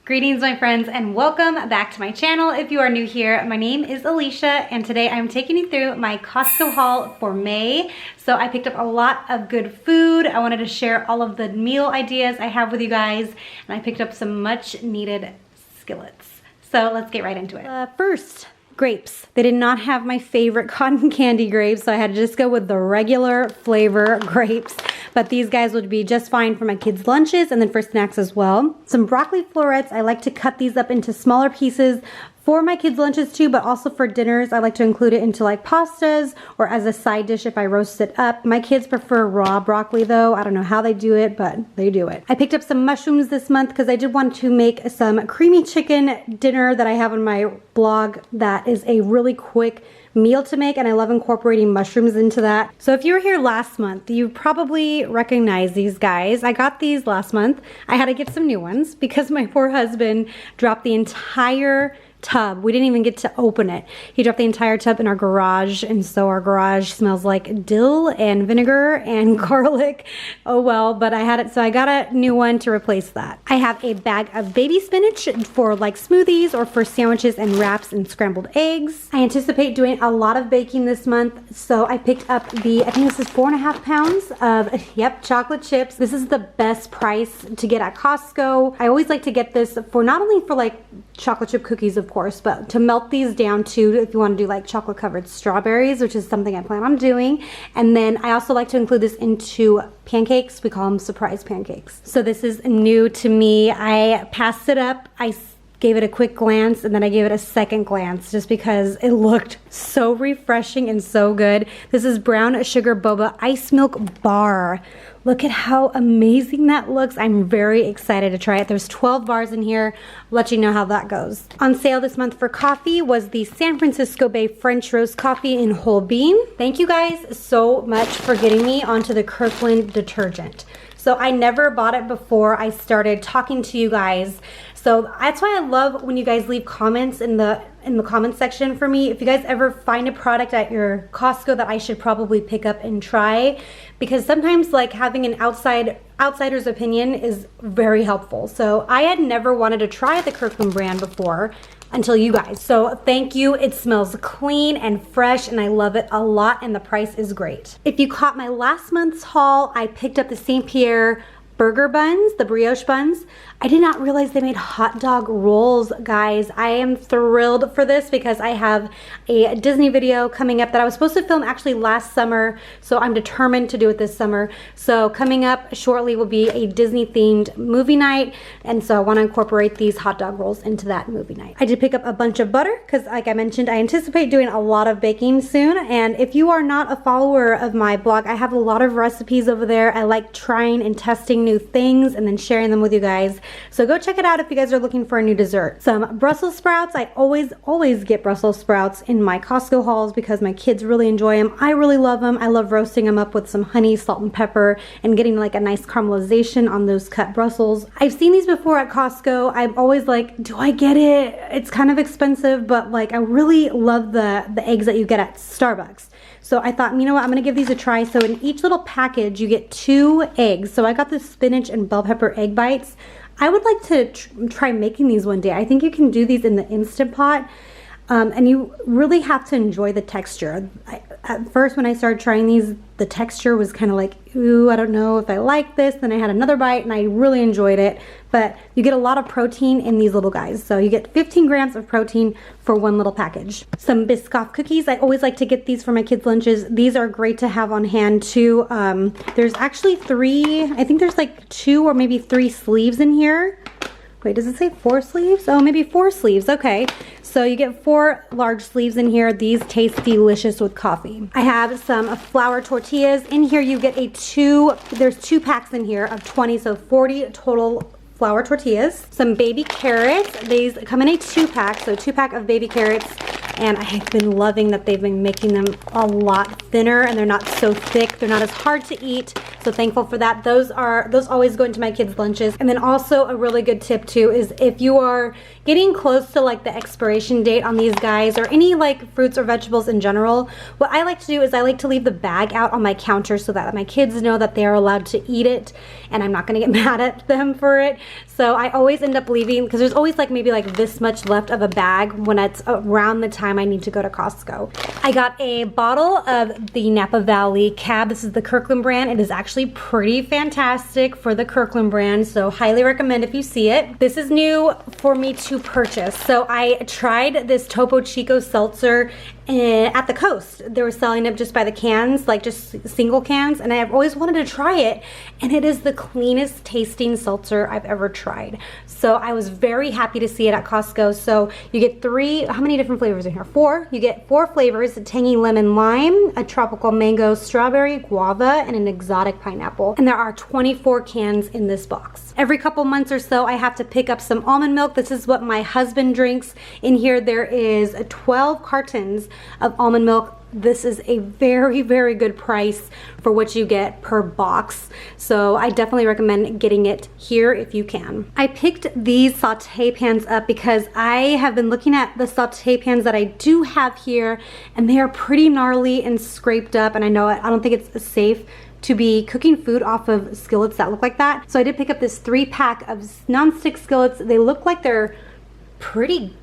Greetings my friends and welcome back to my channel. If you are new here, my name is Alicia and today I'm taking you through my Costco haul for May. So I picked up a lot of good food. I wanted to share all of the meal ideas I have with you guys, and I picked up some much needed skillets. So let's get right into it. First, grapes. They did not have my favorite cotton candy grapes, so I had to just go with the regular flavor grapes. But these guys would be just fine for my kids' lunches and then for snacks as well. Some broccoli florets. I like to cut these up into smaller pieces for my kids' lunches too, but also for dinners. I like to include it into like pastas or as a side dish if I roast it up. My kids prefer raw broccoli though. I don't know how they do it, but they do it. I picked up some mushrooms this month because I did want to make some creamy chicken dinner that I have on my blog that is a really quick meal to make, and I love incorporating mushrooms into that. So if you were here last month, you probably recognize these guys. I got these last month. I had to get some new ones because my poor husband dropped the entire tub. We didn't even get to open it. He dropped the entire tub in our garage, and so our garage smells like dill and vinegar and garlic. Oh well, but I had it, so I got a new one to replace that. I have a bag of baby spinach for like smoothies or for sandwiches and wraps and scrambled eggs. I anticipate doing a lot of baking this month, so I picked up the, I think this is 4.5 pounds of, yep, chocolate chips. This is the best price to get at Costco. I always like to get this for not only for like chocolate chip cookies, of course, but to melt these down too if you want to do like chocolate covered strawberries, which is something I plan on doing. And then I also like to include this into pancakes. We call them surprise pancakes. So this is new to me. I passed it up. I gave it a quick glance and then I gave it a second glance just because it looked so refreshing and so good. This is brown sugar boba ice milk bar. Look at how amazing that looks. I'm very excited to try it. There's 12 bars in here. I'll let you know how that goes. On sale this month for coffee was the San Francisco Bay French Roast Coffee in whole bean. Thank you guys so much for getting me onto the Kirkland detergent. So I never bought it before I started talking to you guys. So that's why I love when you guys leave comments in the comment section for me. If you guys ever find a product at your Costco that I should probably pick up and try, because sometimes like having an outsider's opinion is very helpful. So I had never wanted to try the Kirkland brand before until you guys. So thank you. It smells clean and fresh and I love it a lot, and the price is great. If you caught my last month's haul, I picked up the St. Pierre burger buns, the brioche buns. I did not realize they made hot dog rolls, guys. I am thrilled for this because I have a Disney video coming up that I was supposed to film actually last summer, so I'm determined to do it this summer. So coming up shortly will be a Disney themed movie night, and so I want to incorporate these hot dog rolls into that movie night. I did pick up a bunch of butter because like I mentioned, I anticipate doing a lot of baking soon, and if you are not a follower of my blog, I have a lot of recipes over there. I like trying and testing new things and then sharing them with you guys. So go check it out if you guys are looking for a new dessert. Some Brussels sprouts. I always get Brussels sprouts in my Costco hauls because my kids really enjoy them. I really love them. I love roasting them up with some honey, salt, and pepper and getting like a nice caramelization on those cut Brussels. I've seen these before at Costco. I'm always like, do I get it? It's kind of expensive, but like I really love the eggs that you get at Starbucks. So I thought, you know what, I'm gonna give these a try. So in each little package, you get 2 eggs. So I got the spinach and bell pepper egg bites. I would like to try making these one day. I think you can do these in the Instant Pot. And you really have to enjoy the texture. At first when I started trying these, the texture was kind of like, ooh, I don't know if I like this. Then I had another bite and I really enjoyed it. But you get a lot of protein in these little guys. So you get 15 grams of protein for one little package. Some Biscoff cookies. I always like to get these for my kids' lunches. These are great to have on hand too. There's actually 3, I think there's like 2 or maybe 3 sleeves in here. Wait, does it say 4 sleeves? Oh, maybe 4 sleeves. Okay. So you get 4 large sleeves in here. These taste delicious with coffee. I have some flour tortillas. In here you get there's 2 packs in here of 20, so 40 total flour tortillas. Some baby carrots. These come in a 2-pack, so 2-pack of baby carrots. and I've been loving that they've been making them a lot thinner and they're not so thick. They're not as hard to eat, so thankful for that. Those always go into my kids' lunches. And then also a really good tip too is if you are getting close to like the expiration date on these guys or any like fruits or vegetables in general, what I like to do is I like to leave the bag out on my counter so that my kids know that they are allowed to eat it and I'm not gonna get mad at them for it. So I always end up leaving, because there's always like maybe like this much left of a bag when it's around the time I need to go to Costco. I got a bottle of the Napa Valley Cab. This is the Kirkland brand. It is actually pretty fantastic for the Kirkland brand, so highly recommend if you see it. This is new for me to purchase. So I tried this Topo Chico Seltzer at the coast. They were selling it just by the cans, like just single cans, and I've always wanted to try it, and it is the cleanest tasting seltzer I've ever tried. So I was very happy to see it at Costco. So you get how many different flavors in here? 4. You get 4 flavors: a tangy lemon lime, a tropical mango strawberry, guava, and an exotic pineapple. And there are 24 cans in this box. Every couple months or so I have to pick up some almond milk. This is what my husband drinks. In here there is 12 cartons of almond milk. This is a very, very good price for what you get per box. So I definitely recommend getting it here if you can. I picked these saute pans up because I have been looking at the saute pans that I do have here, and they are pretty gnarly and scraped up, and I don't think it's safe to be cooking food off of skillets that look like that. So I did pick up this 3-pack of non-stick skillets. They look like they're pretty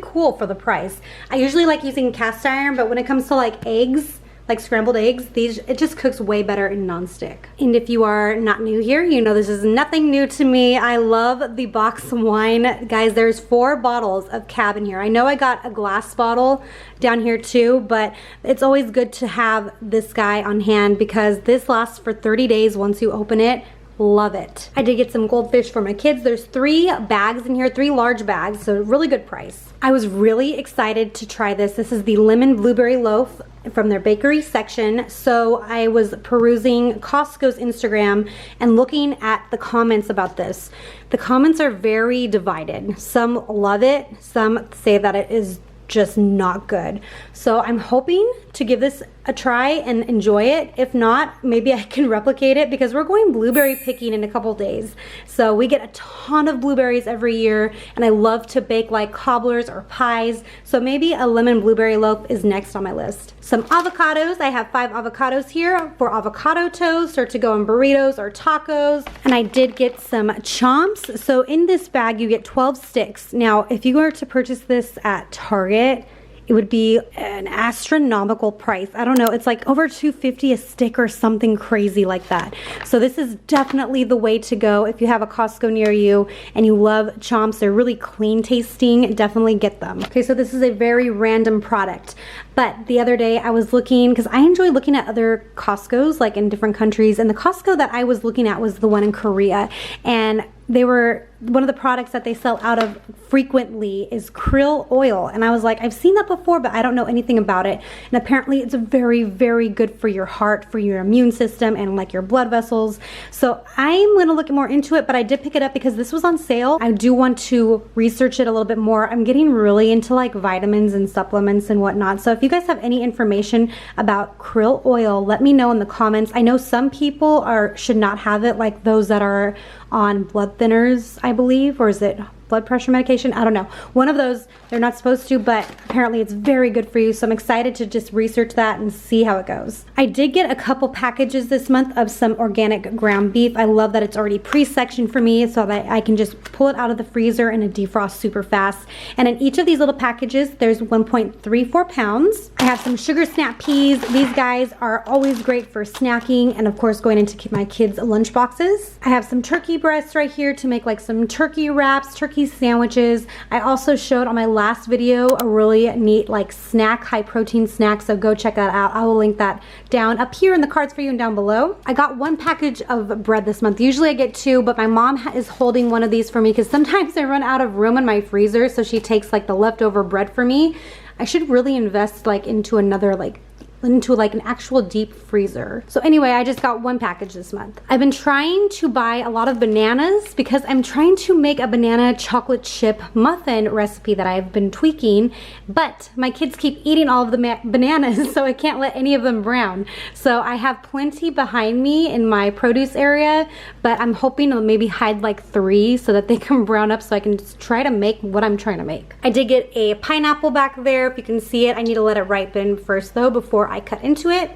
cool for the price. I usually like using cast iron, but when it comes to like eggs, like scrambled eggs, it just cooks way better in non-stick. And if you are not new here, you know this is nothing new to me. I love the box wine. Guys, there's 4 bottles of Cab in here. I know I got a glass bottle down here too, but it's always good to have this guy on hand because this lasts for 30 days once you open it. Love it. I did get some goldfish for my kids. There's 3 bags in here, 3 large bags, so really good price. I was really excited to try this. This is the lemon blueberry loaf from their bakery section. So I was perusing Costco's Instagram and looking at the comments about this. The comments are very divided. Some love it, some say that it is just not good. So I'm hoping to give this a try and enjoy it. If not, maybe I can replicate it because we're going blueberry picking in a couple days. So we get a ton of blueberries every year, and I love to bake like cobblers or pies. So maybe a lemon blueberry loaf is next on my list. Some avocados. I have 5 avocados here for avocado toast or to go in burritos or tacos. And I did get some Chomps. So in this bag you get 12 sticks. Now if you were to purchase this at Target, it would be an astronomical price. I don't know, it's like over $2.50 a stick or something crazy like that. So this is definitely the way to go if you have a Costco near you and you love Chomps. They're really clean tasting. Definitely get them. Okay, so this is a very random product. But the other day I was looking, because I enjoy looking at other Costco's like in different countries, and the Costco that I was looking at was the one in Korea, and they were, one of the products that they sell out of frequently is krill oil. And I was like, I've seen that before, but I don't know anything about it. And apparently it's very, very good for your heart, for your immune system, and like your blood vessels. So I'm gonna look more into it, but I did pick it up because this was on sale. I do want to research it a little bit more. I'm getting really into like vitamins and supplements and whatnot. So if you guys have any information about krill oil, let me know in the comments. I know some people should not have it, like those that are on blood thinners, I believe, or is it blood pressure medication? I don't know. One of those, they're not supposed to, but apparently it's very good for you. So I'm excited to just research that and see how it goes. I did get a couple packages this month of some organic ground beef. I love that it's already pre-sectioned for me so that I can just pull it out of the freezer and it defrosts super fast. And in each of these little packages, there's 1.34 pounds. I have some sugar snap peas. These guys are always great for snacking and of course going into my kids' lunch boxes. I have some turkey breasts right here to make like some turkey wraps, turkey sandwiches. I also showed on my last video a really neat like snack, high protein snack, so go check that out. I will link that down up here in the cards for you and down below. I got 1 package of bread this month. Usually I get 2, but my mom is holding one of these for me because sometimes I run out of room in my freezer, so she takes like the leftover bread for me. I should really invest like into another like into like an actual deep freezer. So anyway, I just got one package this month. I've been trying to buy a lot of bananas because I'm trying to make a banana chocolate chip muffin recipe that I've been tweaking, but my kids keep eating all of the bananas, so I can't let any of them brown. So I have plenty behind me in my produce area, but I'm hoping to maybe hide like 3 so that they can brown up so I can just try to make what I'm trying to make. I did get a pineapple back there. If you can see it, I need to let it ripen first though before I cut into it.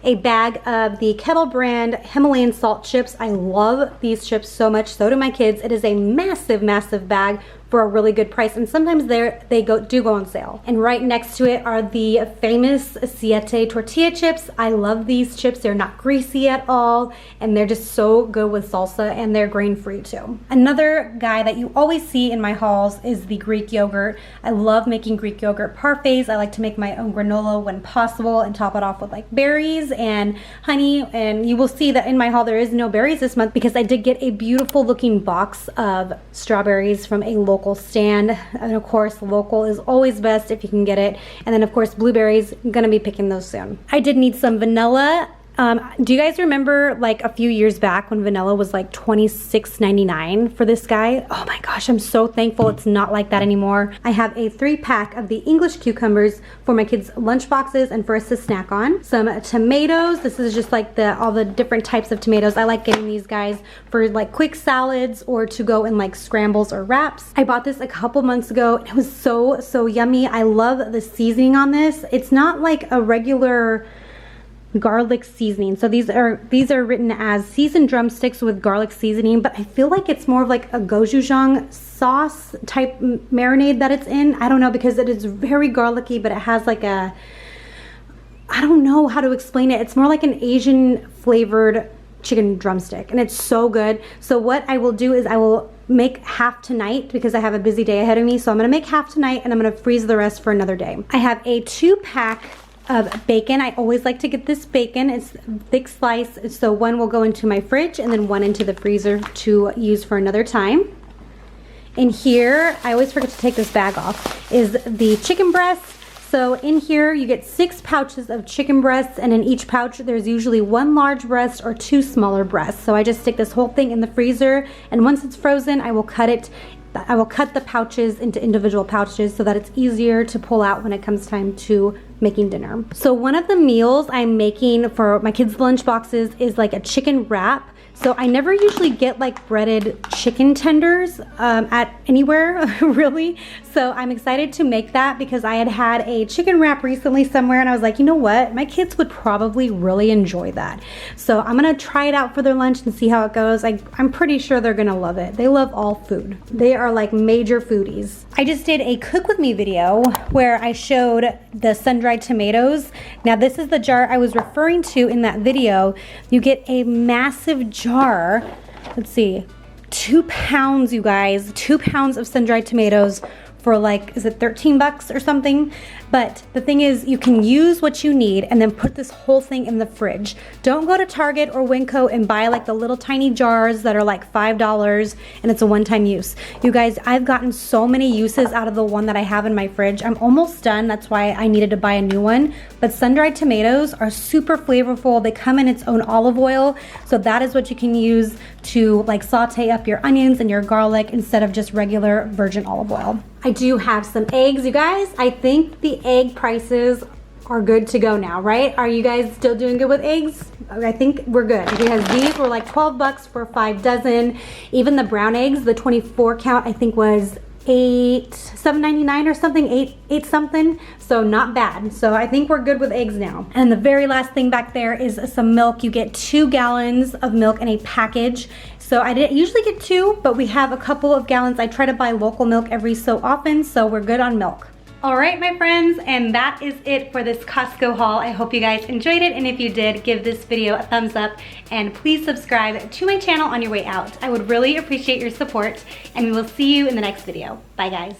A bag of the Kettle brand Himalayan salt chips. I love these chips so much, so do my kids. It is a massive, massive bag for a really good price, and sometimes they do go on sale. And right next to it are the famous Siete tortilla chips. I love these chips. They're not greasy at all, and they're just so good with salsa, and they're grain-free too. Another guy that you always see in my hauls is the Greek yogurt. I love making Greek yogurt parfaits. I like to make my own granola when possible and top it off with like berries and honey, and you will see that in my haul there is no berries this month because I did get a beautiful looking box of strawberries from a local stand, and of course local is always best if you can get it. And then of course blueberries, I'm gonna be picking those soon. I did need some vanilla. Do you guys remember like a few years back when vanilla was like $26.99 for this guy? Oh my gosh, I'm so thankful it's not like that anymore. I have a 3-pack of the English cucumbers for my kids' lunch boxes and for us to snack on. Some tomatoes. This is just like all the different types of tomatoes. I like getting these guys for like quick salads or to go in like scrambles or wraps. I bought this a couple months ago and it was so yummy. I love the seasoning on this. It's not like a regular garlic seasoning. So these are written as seasoned drumsticks with garlic seasoning, but I feel like it's more of like a gochujang sauce type marinade that it's in. I don't know, because it is very garlicky, but it has like a, I don't know how to explain it. It's more like an Asian flavored chicken drumstick, and it's so good. So what I will do is I will make half tonight because I have a busy day ahead of me. So I'm gonna make half tonight and I'm gonna freeze the rest for another day. I have a 2-pack of bacon. I always like to get this bacon. It's thick slice, so one will go into my fridge and then one into the freezer to use for another time. In here, I always forget to take this bag off, is the chicken breast. So in here you get 6 pouches of chicken breasts, and in each pouch there's usually 1 large breast or 2 smaller breasts. So I just stick this whole thing in the freezer, and once it's frozen I will cut the pouches into individual pouches so that it's easier to pull out when it comes time to making dinner. So one of the meals I'm making for my kids' lunch boxes is like a chicken wrap. So I never usually get like breaded chicken tenders at anywhere, really. So I'm excited to make that because I had a chicken wrap recently somewhere and I was like, you know what? My kids would probably really enjoy that. So I'm gonna try it out for their lunch and see how it goes. I'm pretty sure they're gonna love it. They love all food. They are like major foodies. I just did a cook with me video where I showed the sun-dried tomatoes. Now this is the jar I was referring to in that video. You get a massive jar, let's see, 2 pounds, you guys, 2 pounds of sun-dried tomatoes for like, is it 13 bucks or something? But the thing is, you can use what you need and then put this whole thing in the fridge. Don't go to Target or Winco and buy like the little tiny jars that are like $5 and it's a one-time use. You guys, I've gotten so many uses out of the one that I have in my fridge. I'm almost done. That's why I needed to buy a new one. But sun-dried tomatoes are super flavorful. They come in its own olive oil. So that is what you can use to like saute up your onions and your garlic instead of just regular virgin olive oil. I do have some eggs, you guys. I think the egg prices are good to go now, right? Are you guys still doing good with eggs? I think we're good because these were like 12 bucks for 5 dozen. Even the brown eggs, the 24 count, I think was $7.99 or something, eight something. So not bad. So I think we're good with eggs now. And the very last thing back there is some milk. You get 2 gallons of milk in a package. So I didn't usually get 2, but we have a couple of gallons. I try to buy local milk every so often, so we're good on milk. All right, my friends, and that is it for this Costco haul. I hope you guys enjoyed it, and if you did, give this video a thumbs up, and please subscribe to my channel on your way out. I would really appreciate your support, and we will see you in the next video. Bye, guys.